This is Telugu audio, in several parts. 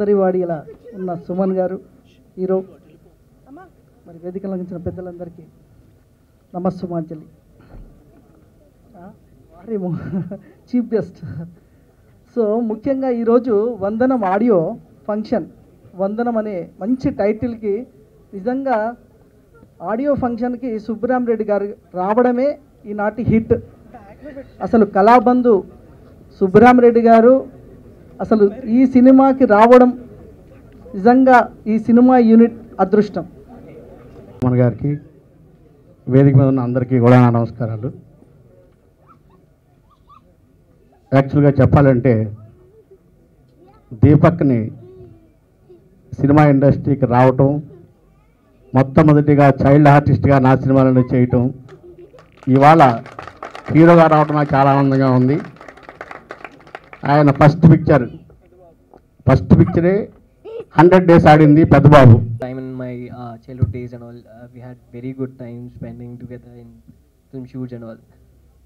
అందరి వాడి ఇలా ఉన్న సుమన్ గారు హీరో, మరి వేదిక లంఘించిన పెద్దలందరికీ నమస్సుమాంజలి. Chief guest. సో ముఖ్యంగా ఈరోజు వందనం ఆడియో ఫంక్షన్, వందనం అనే మంచి టైటిల్కి నిజంగా ఆడియో ఫంక్షన్కి సుబ్బరామరెడ్డి గారు రావడమే ఈనాటి హిట్. అసలు కళాబంధు సుబ్బరామరెడ్డి గారు అసలు ఈ సినిమాకి రావడం నిజంగా ఈ సినిమా యూనిట్ అదృష్టం. మన గారికి, వేదిక మీద ఉన్న అందరికీ కూడా నా నమస్కారాలు. యాక్చువల్గా చెప్పాలంటే దీపక్ని సినిమా ఇండస్ట్రీకి రావటం, మొట్టమొదటిగా చైల్డ్ ఆర్టిస్ట్గా నా సినిమాలను చేయటం, ఇవాళ హీరోగా రావటం నాకు చాలా ఆనందంగా ఉంది. ఆయన ఫస్ట్ పిక్చరే 100 days ఆడింది పెద్దబాబు. Time in my childhood days and all, we had very good time spending together in film shoots and all.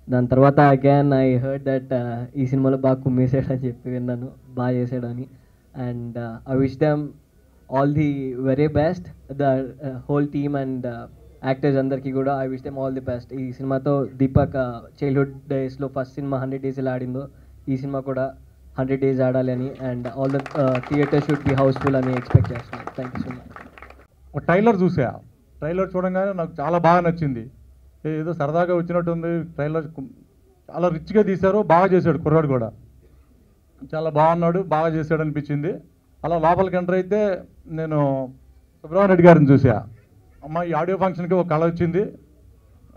దాని తర్వాత అగైన్ ఐ హర్డ్ దట్ ఈ సినిమాలో బాగా కుమ్మేసాడని చెప్పి విన్నాను, బాగా చేసాడని. And I wish them all the very best, the whole team and actors అందరికీ కూడా I wish them all the best. ఈ సినిమాతో దీపక్ చైల్డ్హుడ్ డేస్లో ఫస్ట్ సినిమా 100 days ఎలా ఆడిందో ఈ సినిమా కూడా 100 days ఆడాలి అని, and all the theatre should be housefull అని ఎక్స్పెక్ట్ చేస్తున్నాను. Thank you so much. ఒక ట్రైలర్ చూసా, ట్రైలర్ చూడంగానే నాకు చాలా బాగా నచ్చింది. ఏదో సరదాగా వచ్చినట్టుంది. ట్రైలర్ చాలా రిచ్గా తీశారు, బాగా చేశాడు కుర్రాడు కూడా, చాలా బాగున్నాడు, బాగా చేశాడు అనిపించింది. అలా లోపలికి ఎంటర్ అయితే నేను సుబ్రహ్మణ్య రెడ్డి గారిని చూసా. అమ్మ ఈ ఆడియో ఫంక్షన్కి ఒక కళ వచ్చింది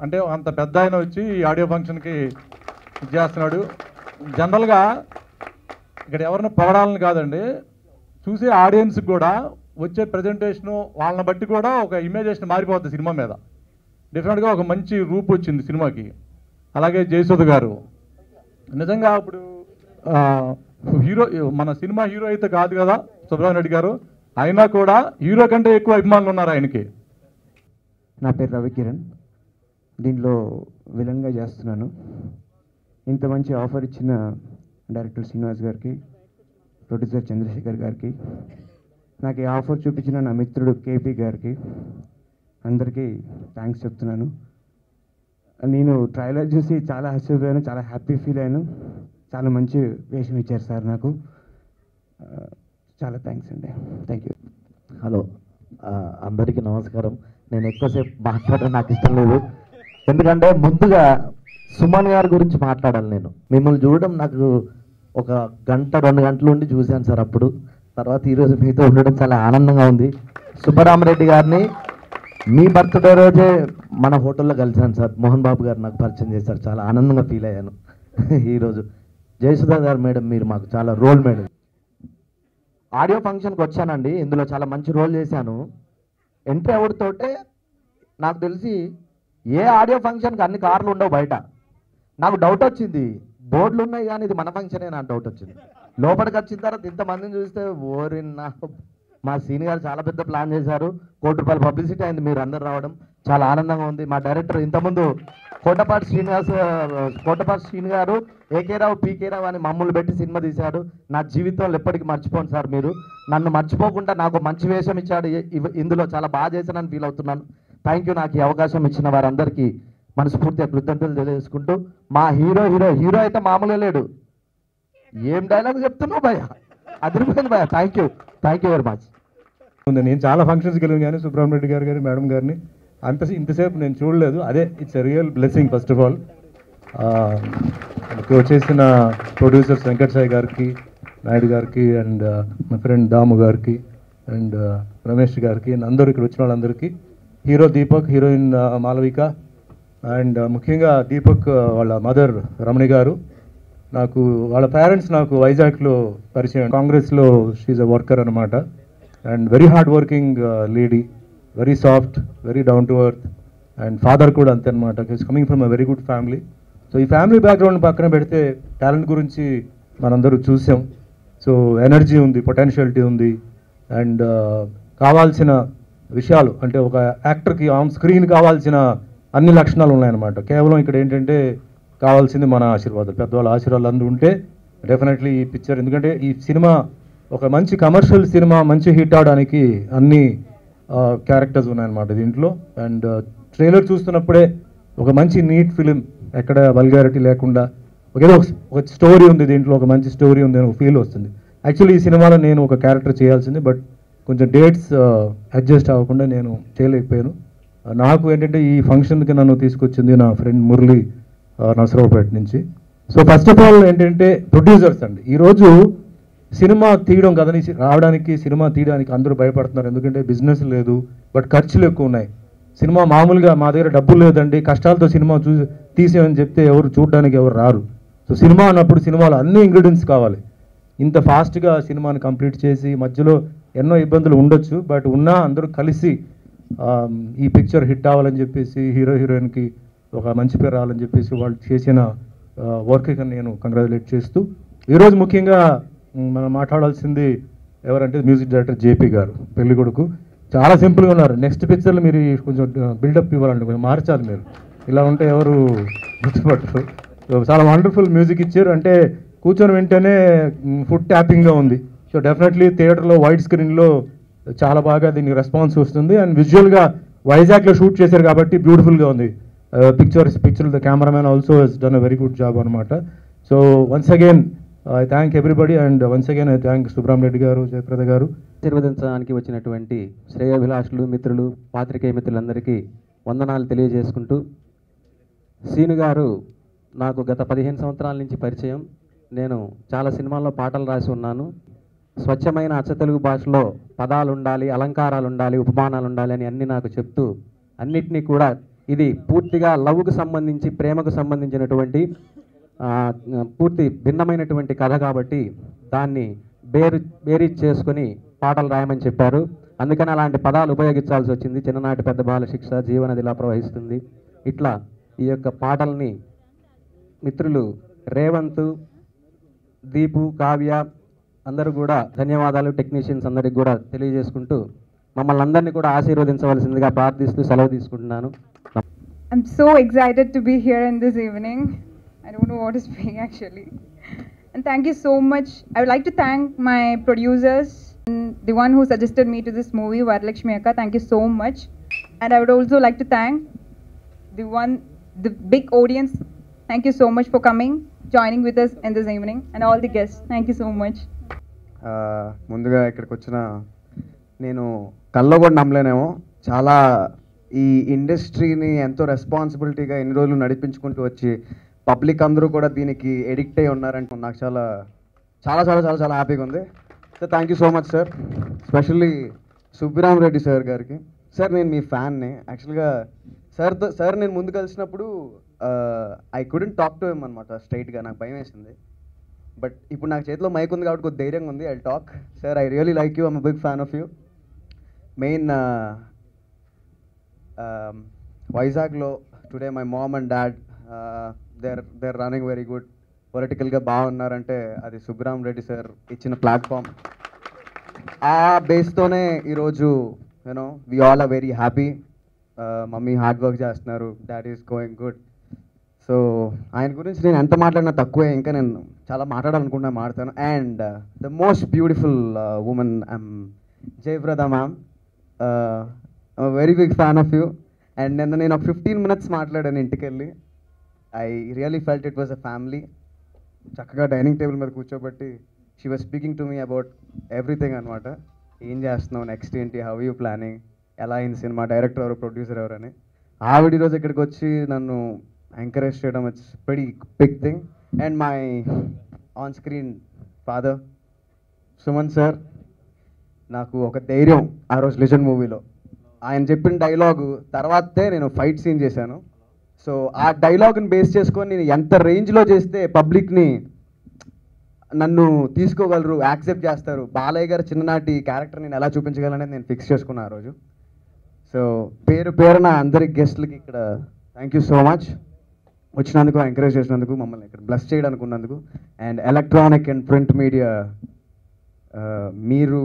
అంటే అంత పెద్ద ఆయన వచ్చి ఈ ఆడియో ఫంక్షన్కి ఇది చేస్తున్నాడు. జనరల్గా ఇక్కడ ఎవరిని పొగడాలని కాదండి, చూసే ఆడియన్స్కి కూడా వచ్చే ప్రజెంటేషను వాళ్ళని బట్టి కూడా ఒక ఇమేజేషన్ మారిపోతుంది సినిమా మీద. డెఫినెట్గా ఒక మంచి రూపు వచ్చింది సినిమాకి. అలాగే జయసుధ గారు నిజంగా ఇప్పుడు హీరో, మన సినిమా హీరో అయితే కాదు కదా సుబ్రహ్మణ్య రెడ్డి గారు, అయినా కూడా హీరో కంటే ఎక్కువ అభిమానులు ఉన్నారు ఆయనకి. నా పేరు రవికిరణ్, దీంట్లో విలన్గా చేస్తున్నాను. ఇంత మంచి ఆఫర్ ఇచ్చిన డైరెక్టర్ శ్రీనివాస్ గారికి, ప్రొడ్యూసర్ చంద్రశేఖర్ గారికి, నాకు ఈ ఆఫర్ చూపించిన నా మిత్రుడు కేపీ గారికి, అందరికీ థ్యాంక్స్ చెప్తున్నాను. నేను ట్రైలర్ చూసి చాలా ఆశ్చర్యపోయాను, చాలా హ్యాపీ ఫీల్ అయ్యాను. చాలా మంచి వేషం ఇచ్చారు సార్ నాకు, చాలా థ్యాంక్స్ అండి. Thank you. హలో, అందరికీ నమస్కారం. నేను ఎక్కువసేపు మాట్లాడడం నాకు ఇష్టం లేదు, ఎందుకంటే ముందుగా సుమన్ గారి గురించి మాట్లాడాలి. నేను మిమ్మల్ని చూడడం నాకు ఒక 1-2 గంటల నుండి చూశాను సార్. అప్పుడు తర్వాత ఈరోజు మీతో ఉండడం చాలా ఆనందంగా ఉంది. సుబ్బరామరెడ్డి గారిని మీ బర్త్డే రోజే మన హోటల్లో కలిశాను సార్. మోహన్ బాబు గారు నాకు పరిచయం చేశారు, చాలా ఆనందంగా ఫీల్ అయ్యాను. ఈరోజు జయసుధా గారు మేడం, మీరు మాకు చాలా రోల్ మేడం. ఆడియో ఫంక్షన్కి వచ్చానండి, ఇందులో చాలా మంచి రోల్ చేశాను. ఎంట్రీ అవుడుతోటే నాకు తెలిసి ఏ ఆడియో ఫంక్షన్కి అన్ని కార్లు ఉండవు బయట. నాకు డౌట్ వచ్చింది, బోర్డులు ఉన్నాయి కానీ ఇది మన ఫంక్షనే నాకు డౌట్ వచ్చింది. లోపలికి వచ్చిన తర్వాత ఇంతమందిని చూస్తే ఓరిన్నా, మా సీన్ గారు చాలా పెద్ద ప్లాన్ చేశారు. ₹1 పబ్లిసిటీ అయింది మీరు అందరు రావడం, చాలా ఆనందంగా ఉంది. మా డైరెక్టర్ ఇంతకుముందు కోటపాటి శ్రీని గారు ఏకే రావు పీకే రావు అని మమ్మల్ని పెట్టి సినిమా తీశాడు. నా జీవితంలో ఎప్పటికీ మర్చిపోను సార్. మీరు నన్ను మర్చిపోకుండా నాకు మంచి వేషం ఇచ్చాడు, ఇందులో చాలా బాగా చేశానని ఫీల్ అవుతున్నాను. Thank you. నాకు ఈ అవకాశం ఇచ్చిన వారందరికీ మనస్ఫూర్తిగా కృతజ్ఞతలు తెలియజేసుకుంటూ, మా హీరో అయితే మామూలుగా లేడు. ఏం డైలాగ్ చెప్తున్నావు భయ్య, అదిరిపోయింది భయ్య. Thank you very much. నేను చాలా ఫంక్షన్స్కి వెళ్ళాను కానీ సుబ్రహ్మణ్య రెడ్డి గారు మేడం గారిని ఇంతసేపు నేను చూడలేదు. అదే it's a real blessing. First of all వచ్చేసిన ప్రొడ్యూసర్స్ వెంకట్ సాయి గారికి, నాయుడు గారికి, అండ్ మై ఫ్రెండ్ దాము గారికి, అండ్ రమేష్ గారికి, అందరూ ఇక్కడ వచ్చిన వాళ్ళందరికీ, hero Deepak, heroine Malavika, and ముఖ్యంగా దీపక్ వాళ్ళ మదర్ రమణి గారు. నాకు వాళ్ళ పేరెంట్స్ నాకు వైజాగ్లో పరిచయం. కాంగ్రెస్లో షీఈ్ అ వర్కర్ అనమాట, and very hard working lady, very soft, very down to earth, and father కూడా అంతే అనమాట. Is coming from a very good family. So ఈ ఫ్యామిలీ బ్యాక్గ్రౌండ్ పక్కన పెడితే టాలెంట్ గురించి మనందరూ చూసాం. సో ఎనర్జీ ఉంది, పొటెన్షియాలిటీ ఉంది, అండ్ కావాల్సిన విషయాలు అంటే ఒక యాక్టర్కి ఆన్ స్క్రీన్ కావాల్సిన అన్ని లక్షణాలు ఉన్నాయన్నమాట. కేవలం ఇక్కడ ఏంటంటే కావాల్సింది మన ఆశీర్వాదాలు, పెద్దవాళ్ళ ఆశీర్వాదాలు అందు ఉంటే డెఫినెట్లీ ఈ పిక్చర్, ఎందుకంటే ఈ సినిమా ఒక మంచి కమర్షియల్ సినిమా మంచి హిట్ అవడానికి అన్ని క్యారెక్టర్స్ ఉన్నాయన్నమాట దీంట్లో. అండ్ ట్రైలర్ చూస్తున్నప్పుడే ఒక మంచి నీట్ ఫిలిం, ఎక్కడ వల్గారిటీ లేకుండా ఏదో ఒక స్టోరీ ఉంది దీంట్లో, ఒక మంచి స్టోరీ ఉంది అని ఒక ఫీల్ వస్తుంది. యాక్చువల్లీ ఈ సినిమాలో నేను ఒక క్యారెక్టర్ చేయాల్సింది, బట్ కొంచెం డేట్స్ అడ్జస్ట్ అవ్వకుండా నేను చేయలేకపోయాను. నాకు ఏంటంటే ఈ ఫంక్షన్కి నన్ను తీసుకొచ్చింది నా ఫ్రెండ్ మురళి నరసరావుపేట నుంచి. సో ఫస్ట్ ఆఫ్ ఆల్ ఏంటంటే ప్రొడ్యూసర్స్ అండి, ఈరోజు సినిమా తీయడం కదని రావడానికి, సినిమా తీయడానికి అందరూ భయపడుతున్నారు. ఎందుకంటే బిజినెస్ లేదు, బట్ ఖర్చులు ఎక్కువ ఉన్నాయి. సినిమా మామూలుగా మా దగ్గర డబ్బులు లేదండి, కష్టాలతో సినిమా తీసేమని చెప్తే ఎవరు చూడడానికి ఎవరు రారు. సో సినిమా అన్నప్పుడు సినిమాలో అన్ని ఇంగ్రీడియంట్స్ కావాలి. ఇంత ఫాస్ట్గా సినిమాని కంప్లీట్ చేసి మధ్యలో ఎన్నో ఇబ్బందులు ఉండొచ్చు, బట్ ఉన్నా అందరూ కలిసి ఈ పిక్చర్ హిట్ అవ్వాలని చెప్పేసి, హీరో హీరోయిన్కి ఒక మంచి పేరు రావాలని చెప్పేసి వాళ్ళు చేసిన వర్క్కి నేను కంగ్రాచులేట్ చేస్తూ, ఈరోజు ముఖ్యంగా మనం మాట్లాడాల్సింది ఎవరంటే మ్యూజిక్ డైరెక్టర్ జేపీ గారు, పెళ్లి కొడుకు. చాలా సింపుల్గా ఉన్నారు. నెక్స్ట్ పిక్చర్లో మీరు కొంచెం బిల్డప్ ఇవ్వాలండి, కొంచెం మార్చాలి మీరు, ఇలా ఉంటే ఎవరు గుర్తుపట్టరు. చాలా వండర్ఫుల్ మ్యూజిక్ ఇచ్చారు, అంటే కూర్చొని వెంటనే ఫుడ్ ట్యాపింగ్గా ఉంది. సో డెఫినెట్లీ థియేటర్లో వైడ్ స్క్రీన్లో చాలా బాగా దీనికి రెస్పాన్స్ వస్తుంది. అండ్ విజువల్గా వైజాగ్లో షూట్ చేశారు కాబట్టి బ్యూటిఫుల్గా ఉంది picture. The cameraman also he's done a very good job అనమాట. So once again I thank everybody, and once again I thank Subrahma Reddy garu, Jayaprada గారు. ఆశీర్వదించడానికి వచ్చినటువంటి శ్రేయోభిలాషులు, మిత్రులు, పాత్రికేయ మిత్రులందరికీ వందనాలు తెలియజేసుకుంటూ, సీను గారు నాకు గత 15 సంవత్సరాల నుంచి పరిచయం. నేను చాలా సినిమాల్లో పాటలు రాసి ఉన్నాను. స్వచ్ఛమైన అచ్చ తెలుగు భాషలో పదాలు ఉండాలి, అలంకారాలు ఉండాలి, ఉపమానాలు ఉండాలి అని అన్నీ నాకు చెప్తూ, అన్నిటినీ కూడా ఇది పూర్తిగా లవ్కు సంబంధించి, ప్రేమకు సంబంధించినటువంటి పూర్తి భిన్నమైనటువంటి కథ కాబట్టి దాన్ని బేరీజ్ చేసుకొని పాటలు రాయమని చెప్పారు. అందుకని అలాంటి పదాలు ఉపయోగించాల్సి వచ్చింది. చిన్ననాటి పెద్ద బాల శిక్ష, జీవనదిలా ప్రవహిస్తుంది, ఇట్లా ఈ యొక్క పాటల్ని మిత్రులు రేవంత్, దీపు, కావ్య అందరూ కూడా ధన్యవాదాలు, టెక్నీషియన్స్ అందరికి కూడా తెలియజేసుకుంటూ మమ్మల్ని అందరినీ కూడా ఆశీర్వదించవలసిందిగా ప్రార్థిస్తూ సెలవు తీసుకుంటున్నాను. I'm so excited to be here in this evening. I don't know what to speak actually. And thank you so much. I would like to thank my producers and the one who suggested me to this movie, Varalakshmi Akka. Thank you so much. And I would also like to thank the big audience. Thank you so much for coming, joining with us in this evening, and all the guests. Thank you so much. ముందుగా ఇక్కడికి వచ్చిన నేను కల్లో కూడా నమ్మలేనేమో, చాలా ఈ ఇండస్ట్రీని ఎంతో రెస్పాన్సిబిలిటీగా ఎన్ని రోజులు నడిపించుకుంటూ వచ్చి పబ్లిక్ అందరూ కూడా దీనికి ఎడిక్ట్ అయి ఉన్నారంటే నాకు చాలా చాలా చాలా చాలా చాలా హ్యాపీగా ఉంది. So thank you so much sir. Specially Subbiram Reddy sir గారికి. సార్ నేను మీ ఫ్యాన్ని. యాక్చువల్గా సార్ నేను ముందు కలిసినప్పుడు I couldn't talk to him అనమాట స్ట్రైట్గా, నాకు భయం వేసింది. బట్ ఇప్పుడు నాకు చేతిలో మైక్ ఉంది కాబట్టి కొద్ది ధైర్యంగా ఉంది. I talk. Sir I really like you, I'm a big fan of you. Main వైజాగ్లో today my mom and dad they're running very good, పొలిటికల్గా బాగున్నారంటే అది సుబ్బిరామ్ రెడ్డి సార్ ఇచ్చిన ప్లాట్ఫామ్. ఆ బేస్తోనే ఈరోజు you know we all are very happy. Mummy hard work చేస్తున్నారు, dad is going good. So ఆయన గురించి నేను ఎంత మాట్లాడినా తక్కువే, ఇంకా నేను చాలా మాట్లాడాలనుకుంటున్నా మాట్లాడతాను. And the most beautiful woman Jayaprada ma'am, very big fan of you. And నిన్న నేను ఒక 15 minutes మాట్లాడాను ఇంటికి వెళ్ళి. I really felt it was a family. చక్కగా డైనింగ్ టేబుల్ మీద కూర్చోబెట్టి she was speaking to me about everything అనమాట. ఏం చేస్తున్నావు, నెక్స్ట్ ఏంటి, హౌ యూ ప్లానింగ్, ఎలా అయింది సినిమా, డైరెక్టర్ ఎవరు, ప్రొడ్యూసర్ ఎవరు అని. ఆవిడ ఈరోజు ఇక్కడికి వచ్చి నన్ను ఎంకరేజ్ చేయడం it's very big thing. And my on screen father Suman sir, నాకు ఒక ధైర్యం ఆ రోజు లెజెండ్ మూవీలో ఆయన చెప్పిన డైలాగు తర్వాతే నేను ఫైట్ సీన్ చేశాను. సో ఆ డైలాగ్ని బేస్ చేసుకొని నేను ఎంత రేంజ్లో చేస్తే పబ్లిక్ని నన్ను తీసుకోగలరు, యాక్సెప్ట్ చేస్తారు, బాలయ్య గారు చిన్ననాటి క్యారెక్టర్ నేను ఎలా చూపించగలనేది నేను ఫిక్స్ చేసుకున్నాను ఆ రోజు. సో పేరున అందరి గెస్ట్లకి ఇక్కడ థ్యాంక్ యూ సో మచ్ వచ్చినందుకు, ఎంకరేజ్ చేసినందుకు, మమ్మల్ని ఇక్కడ బ్లెస్ చేయడానికి ఉన్నందుకు. And electronic and print media, మీరు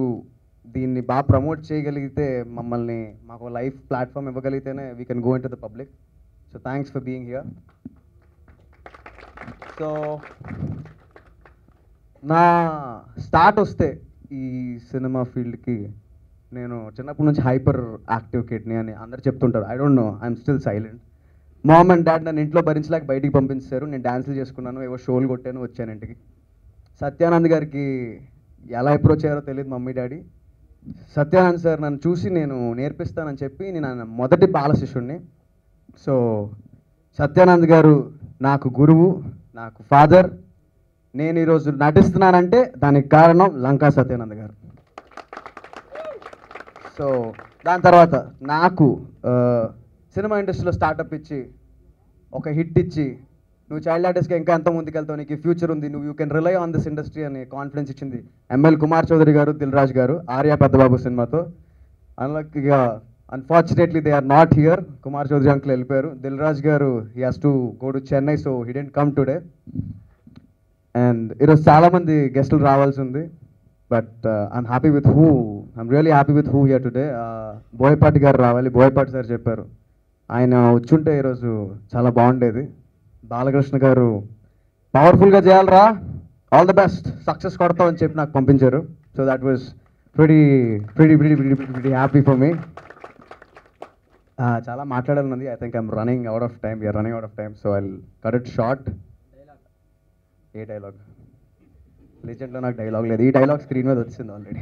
దీన్ని బాగా ప్రమోట్ చేయగలిగితే, మమ్మల్ని మాకు లైఫ్ ప్లాట్ఫామ్ ఇవ్వగలిగితేనే we can go into the public. So thanks for being here. So నా స్టార్ట్ వస్తే ఈ సినిమా ఫీల్డ్కి నేను చిన్నప్పటి నుంచి హైపర్ యాక్టివ్ కిడ్ని అని అందరు చెప్తుంటారు. I don't know, I'm still silent. Ma'am and dad నన్ను ఇంట్లో భరించలేక బయటికి పంపించారు. నేను డ్యాన్సులు చేసుకున్నాను, ఏవో షోలు కొట్టాను, వచ్చాను ఇంటికి. సత్యానంద్ గారికి ఎలా అప్రోచ్ అయ్యారో తెలియదు మమ్మీ డాడీ. సత్యానంద్ సార్ నన్ను చూసి నేను నేర్పిస్తానని చెప్పి నేను ఆయన మొదటి బాల శిష్యుడిని. సో సత్యానంద్ గారు నాకు గురువు, నాకు ఫాదర్. నేను ఈరోజు నటిస్తున్నానంటే దానికి కారణం లంకా సత్యానంద్ గారు. సో దాని తర్వాత నాకు సినిమా ఇండస్ట్రీలో స్టార్టప్ ఇచ్చి ఒక హిట్ ఇచ్చి నువ్వు చైల్డ్ ఆర్టిస్ట్గా ఇంకా ఎంత ముందుకెళ్తావు, నీకు ఫ్యూచర్ ఉంది, నువ్వు you can rely on this industry అని కాన్ఫిడెన్స్ ఇచ్చింది ఎంఎల్ కుమార్ చౌదరి గారు, దిల్ రాజు గారు, ఆర్య పెద్దబాబు సినిమాతో. అన్లక్కీగా unfortunately they are not here. Kumar Chowdary uncle వెళ్ళిపోయారు. దిల్ రాజు గారు he has to go to Chennai, so he didn't come today. And ఈరోజు చాలామంది గెస్టులు రావాల్సి ఉంది, but I'm happy with who, I'm really happy with who here today. Boyapati గారు రావాలి, బోయపాటి సార్ చెప్పారు, ఆయన వచ్చుంటే ఈరోజు చాలా బాగుండేది. బాలకృష్ణ గారు పవర్ఫుల్గా చేయాలరా, ఆల్ ద బెస్ట్, సక్సెస్ కొడతాం అని చెప్పి నాకు పంపించారు. So that was pretty happy for me. చాలా మాట్లాడాలన్నది. I think I'm running out of time, we're running out of time, so I cut it short. A dialogue? లెజెండ్లో నాకు డైలాగ్ లేదు, ఈ డైలాగ్ స్క్రీన్ మీద వచ్చింది ఆల్రెడీ.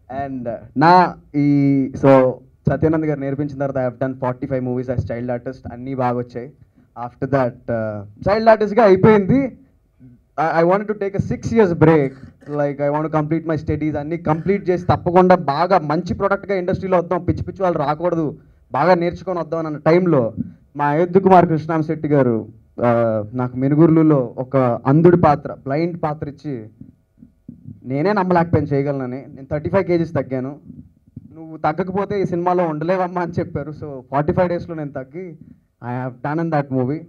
అండ్ సో సత్యానంద్ గారు నేర్పించిన తర్వాత I have done 45 movies as child artist, అన్నీ బాగా వచ్చాయి. ఆఫ్టర్ దట్ చైల్డ్ ఆర్టిస్ట్గా అయిపోయింది. I want to take 6 years break, like I want complete my studies, అన్నీ కంప్లీట్ చేసి తప్పకుండా బాగా మంచి ప్రోడక్ట్గా ఇండస్ట్రీలో వద్దాం, పిచ్చి పిచ్చి వాళ్ళు రాకూడదు, బాగా నేర్చుకొని వద్దాం అన్న టైంలో మా అయోధ్య కుమార్ కృష్ణాం శెట్టి గారు నాకు మెనుగుర్లులో ఒక అంధుడి పాత్ర, బ్లైండ్ పాత్ర ఇచ్చి నేనే నమ్మలేకపోయాను చేయగలనని. నేను 35 kgs తగ్గాను. నువ్వు తగ్గకపోతే ఈ సినిమాలో ఉండలేవమ్మా అని చెప్పారు. సో 45 daysలో నేను తగ్గి I have done in that movie.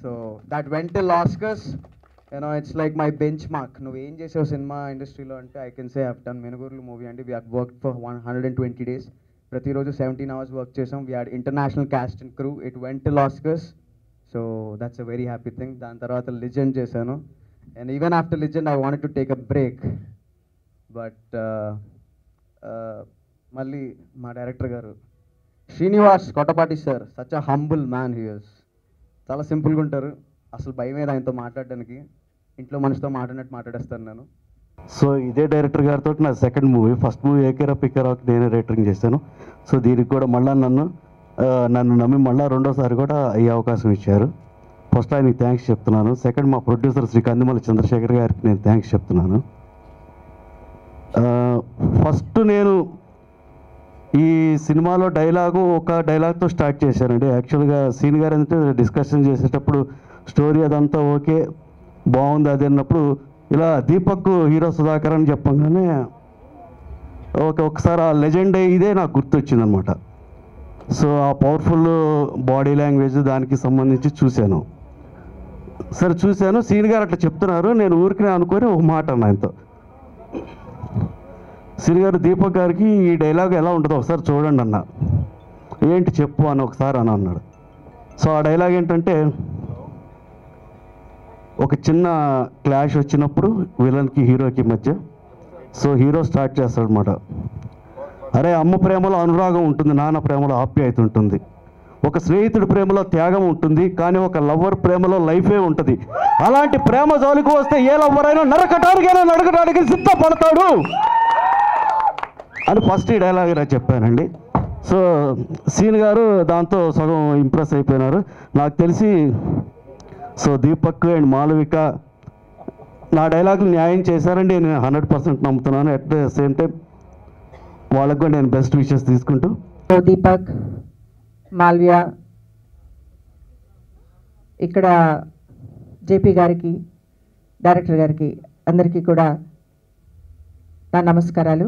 So that went till Oscars, you know it's like my benchmark. నువ్వు ఏం చేసావు సినిమా ఇండస్ట్రీలో అంటే I can say I have done మెనుగుర్లు మూవీ అండి. We have worked for 120 days, ప్రతిరోజు 17 hours వర్క్ చేసాం. We had international cast and crew. It went till Oscars, so that's a very happy thing. దాని తర్వాత లెజెండ్ చేశాను. And even after legend I wanted to take a break, but మళ్ళీ మా డైరెక్టర్ గారు Srinivas Kottapati sir, such a humble man he is. చాలా సింపుల్గా ఉంటారు, అసలు భయం మీద ఆయనతో మాట్లాడడానికి. ఇంట్లో మనిషితో మాట్లాడినట్టు మాట్లాడేస్తాను నేను. సో ఇదే డైరెక్టర్ గారితో నా సెకండ్ మూవీ, ఫస్ట్ మూవీ ఏకేరా పిక్కరాకి నేనే రైటరింగ్ చేశాను. సో దీనికి కూడా మళ్ళీ నన్ను నమ్మి మళ్ళీ రెండోసారి కూడా ఈ అవకాశం ఇచ్చారు. ఫస్ట్ ఆయనకి థ్యాంక్స్ చెప్తున్నాను. సెకండ్ మా ప్రొడ్యూసర్ శ్రీ కందిమల్లి చంద్రశేఖర్ గారికి నేను థ్యాంక్స్ చెప్తున్నాను. ఫస్ట్ నేను ఈ సినిమాలో ఒక డైలాగ్తో స్టార్ట్ చేశానండి. యాక్చువల్గా సీన్ గారు అంటే డిస్కషన్ చేసేటప్పుడు స్టోరీ అదంతా ఓకే బాగుంది అది అన్నప్పుడు ఇలా దీపక్ హీరో సుధాకర్ అని చెప్పగానే ఒకసారి ఆ లెజెండ్ ఇదే నాకు గుర్తొచ్చిందనమాట. సో ఆ పవర్ఫుల్ బాడీ లాంగ్వేజ్ దానికి సంబంధించి చూశాను. సరే చూశాను, సీన్ గారు అట్లా చెప్తున్నారు, నేను ఊరికినే అనుకొని ఒక మాట అన్న ఆయనతో, సీన్ గారు దీపక్ గారికి ఈ డైలాగ్ ఎలా ఉంటుందో ఒకసారి చూడండి అన్న. ఏంటి చెప్పు అని ఒకసారి అని అన్నాడు. సో ఆ డైలాగ్ ఏంటంటే, ఒక చిన్న క్లాష్ వచ్చినప్పుడు విలన్కి హీరోకి మధ్య, సో హీరో స్టార్ట్ చేస్తాడు అనమాట, అరే అమ్మ ప్రేమలో అనురాగం ఉంటుంది, నాన్న ప్రేమలో ఆప్యాయత ఉంటుంది, ఒక స్నేహితుడి ప్రేమలో త్యాగం ఉంటుంది, కానీ ఒక లవ్వర్ ప్రేమలో లైఫే ఉంటుంది. అలాంటి ప్రేమ జోలికి వస్తే ఏ లవ్వర్ అయినా నరకటానికి సిద్ధపడతాడు అని ఫస్ట్ ఈ డైలాగ్ ఇలా చెప్పానండి. సో సీన్ గారు దాంతో సగం ఇంప్రెస్ అయిపోయినారు నాకు తెలిసి. సో దీపక్ అండ్ మాలవిక నా డైలాగులు న్యాయం చేశారండి, నేను 100% నమ్ముతున్నాను. అట్ ద సేమ్ టైం వాళ్ళకు కూడా నేను బెస్ట్ విషెస్ తీసుకుంటూ, దీపక్, మాల్వియ, ఇక్కడ జేపీ గారికి, డైరెక్టర్ గారికి, అందరికీ కూడా నా నమస్కారాలు.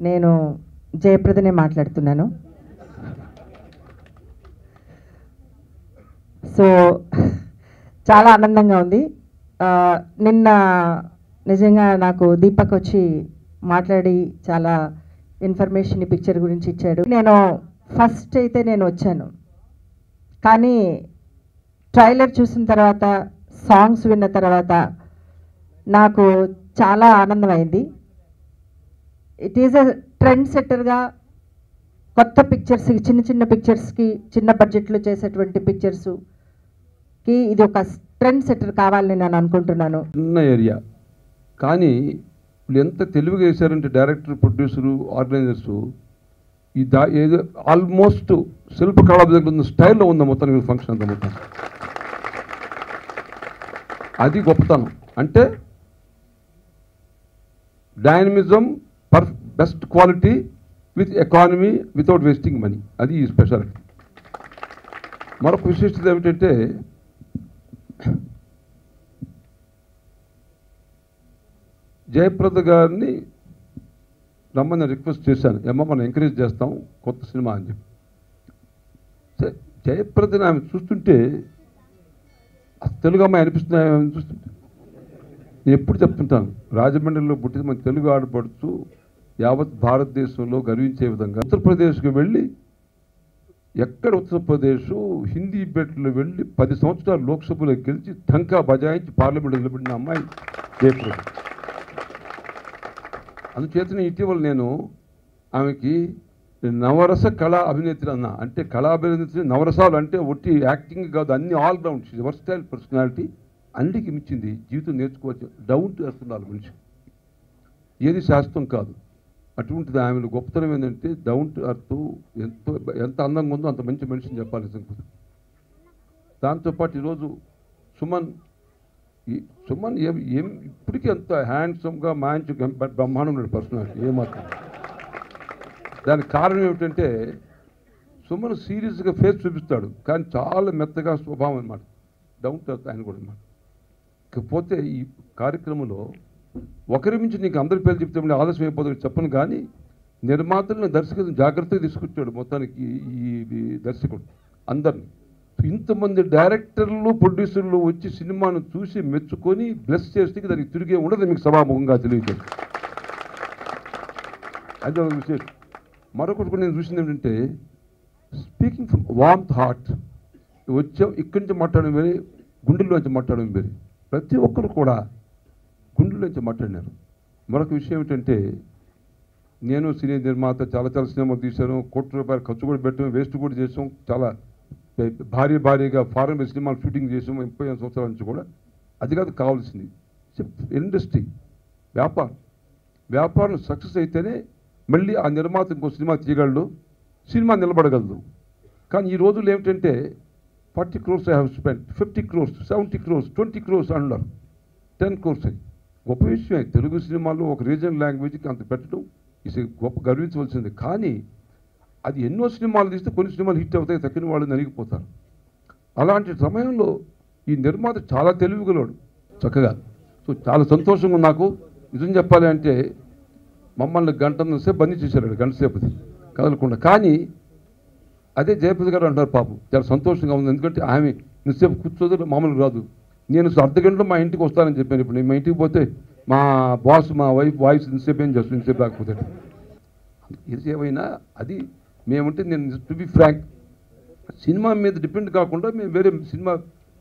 నేను జయప్రదనే మాట్లాడుతున్నాను. సో చాలా ఆనందంగా ఉంది. నిన్న నిజంగా నాకు దీపక్ వచ్చి మాట్లాడి చాలా ఇన్ఫర్మేషన్ ఈ పిక్చర్ గురించి ఇచ్చాడు. నేను ఫస్ట్ అయితే నేను వచ్చాను, కానీ ట్రైలర్ చూసిన తర్వాత, సాంగ్స్ విన్న తర్వాత నాకు చాలా ఆనందమైంది. ఇట్ ఈజ్ అ ట్రెండ్ సెట్టర్గా కొత్త పిక్చర్స్కి, చిన్న చిన్న పిక్చర్స్కి, చిన్న బడ్జెట్లో చేసేటువంటి పిక్చర్స్కి ఇది ఒక ట్రెండ్ సెట్టర్ కావాలని నేను అనుకుంటున్నాను. చిన్న ఏరియా కానీ వీళ్ళు ఎంత తెలివిగా వేశారంటే డైరెక్టర్, ప్రొడ్యూసరు, ఆర్గనైజర్సు ఈ ఏదో ఆల్మోస్ట్ శిల్పకళ దగ్గర ఉన్న స్టైల్లో ఉంది మొత్తం ఫంక్షన్ అంతా మొత్తం. అది గొప్పతనం. అంటే dynamism, best quality with economy without wasting money, అది ఈ స్పెషాలిటీ. మరొక విశిష్టత ఏమిటంటే జయప్రద గారిని రమ్మని రిక్వెస్ట్ చేశాను, ఏమో మనం ఎంకరేజ్ చేస్తాం కొత్త సినిమా అని చెప్పి. జయప్రదని ఆమె చూస్తుంటే తెలుగు అమ్మాయి అనిపిస్తుంది. ఆమె చూస్తుంటే నేను ఎప్పుడు చెప్తుంటాను, రాజమండ్రిలో పుట్టిన మన తెలుగు ఆడపడుతూ యావత్ భారతదేశంలో గర్వించే విధంగా ఉత్తరప్రదేశ్కి వెళ్ళి, ఎక్కడ ఉత్తరప్రదేశ్ హిందీ బెట్లో వెళ్ళి 10 సంవత్సరాలు లోక్సభలో గెలిచి ఢంకా బజాయించి పార్లమెంట్ నిలబడిన అమ్మాయి జయప్రద. అందుచేతనే ఇటీవల నేను ఆమెకి నవరస కళా అభినేత్రి అన్నా. అంటే కళా అభినేత్రి నవరసాలు అంటే ఒట్టి యాక్టింగ్ కాదు, అన్ని ఆల్రౌండ్, వర్స్టైల్ పర్సనాలిటీ, అన్నిటికీ మించింది. జీవితం నేర్చుకోవచ్చు, డౌన్ టు ఎర్త్ ఉండాలి మనిషి, ఏది శాస్త్రం కాదు. అటువంటిది ఆమెలో గొప్పతనం ఏంటంటే డౌన్ టు ఎర్త్, ఎంత అందంగా ఉందో అంత మంచి మనిషిని చెప్పాలి నిజంగా. దాంతోపాటు ఈరోజు సుమన్ ఏం ఇప్పటికీ అంత హ్యాండ్సమ్గా మంచి బ్రహ్మాండం ఉన్నాడు పర్సనాలిటీ ఏమాత్రం. దానికి కారణం ఏమిటంటే సుమన్ సీరియస్గా ఫేస్ చూపిస్తాడు, కానీ చాలా మెత్తగా స్వభావం అనమాట, డౌన్ టు ఎర్త్ ఆయన కూడా అనమాట. ఇకపోతే ఈ కార్యక్రమంలో ఒకరి మించి నీకు అందరి పేరు చెప్తే ఆలస్యం అయిపోతుంది చెప్పను, కానీ నిర్మాతలను దర్శకులను జాగ్రత్తగా తీసుకొచ్చాడు మొత్తానికి ఈ దర్శకుడు అందరినీ. ఇంతమంది డైరెక్టర్లు, ప్రొడ్యూసర్లు వచ్చి సినిమాను చూసి మెచ్చుకొని బ్లెస్ చేస్తే దానికి తిరిగే ఉండదు, మీకు సభాముఖంగా తెలియజేది. అది ఒక విశేషం. మరొకటి కూడా నేను చూసింది ఏంటంటే స్పీకింగ్ ఫ్రమ్ వార్మ్త్ హార్ట్. వచ్చాం ఇక్కడి నుంచి మాట్లాడడం వేరే, గుండెల్లోంచి మాట్లాడడం వేరే. ప్రతి ఒక్కరు కూడా గుండెల్లోంచి మాట్లాడినారు. మరొక విషయం ఏమిటంటే నేను సినీ నిర్మాత చాలా సినిమాలు తీశాను, ₹1,00,00,000 ఖర్చు కూడా పెట్టాం, వేస్ట్ కూడా చేసాం, చాలా భారీగా ఫారెన్ సినిమాలు షూటింగ్ చేసాం 35 సంవత్సరాల నుంచి కూడా. అది కాదు కావాల్సింది, ఇండస్ట్రీ, వ్యాపారం సక్సెస్ అయితేనే మళ్ళీ ఆ నిర్మాత ఇంకో సినిమా తీయగలడు, సినిమా నిలబడగలదు. కానీ ఈ రోజుల్లో ఏమిటంటే 40 crores I have spent, 50 crores, 70 crores, 20 crores అన్నారు, 10 crores అని. గొప్ప విషయమే. తెలుగు సినిమాలో ఒక రీజనల్ లాంగ్వేజ్కి అంత పెట్టడం ఇది గొప్ప గర్వించవలసింది. కానీ అది ఎన్నో సినిమాలు తీస్తే కొన్ని సినిమాలు హిట్ అవుతాయి, తక్కిన వాళ్ళు నలిగిపోతారు. అలాంటి సమయంలో ఈ నిర్మాత చాలా తెలివిగలడు చక్కగా. సో చాలా సంతోషంగా ఉంది నాకు. నిజం చెప్పాలి అంటే మమ్మల్ని గంటన్నర సేపు బందీ చేశారు, గంట సేపుది కదలకుండా. కానీ అదే జయప్రద గారు అంటారు, పాపం చాలా సంతోషంగా ఉంది, ఎందుకంటే ఆమె ఇంతసేపు కూర్చోదు, మామూలుగా రాదు. నేను అర్ధగంటలో మా ఇంటికి వస్తానని చెప్పాను. ఇప్పుడు నేను మా ఇంటికి పోతే మా బాస్, మా వైఫ్ వాయిస్ ఇంతసేపు ఏం చేస్తాను, ఇంతసేపు రాకపోతే. ఇది ఏమైనా అది మేముంటే, నేను టు బి ఫ్రాంక్, సినిమా మీద డిపెండ్ కాకుండా మేము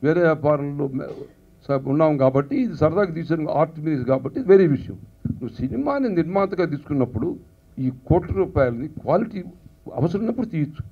వేరే వ్యాపారంలో ఉన్నాం కాబట్టి ఇది సరదాగా తీసిన ఆర్ట్ మీద కాబట్టి వేరే విషయం. నువ్వు సినిమాని నిర్మాతగా తీసుకున్నప్పుడు ఈ ₹1,00,00,000 క్వాలిటీ అవసరం ఉన్నప్పుడు తీయచ్చు.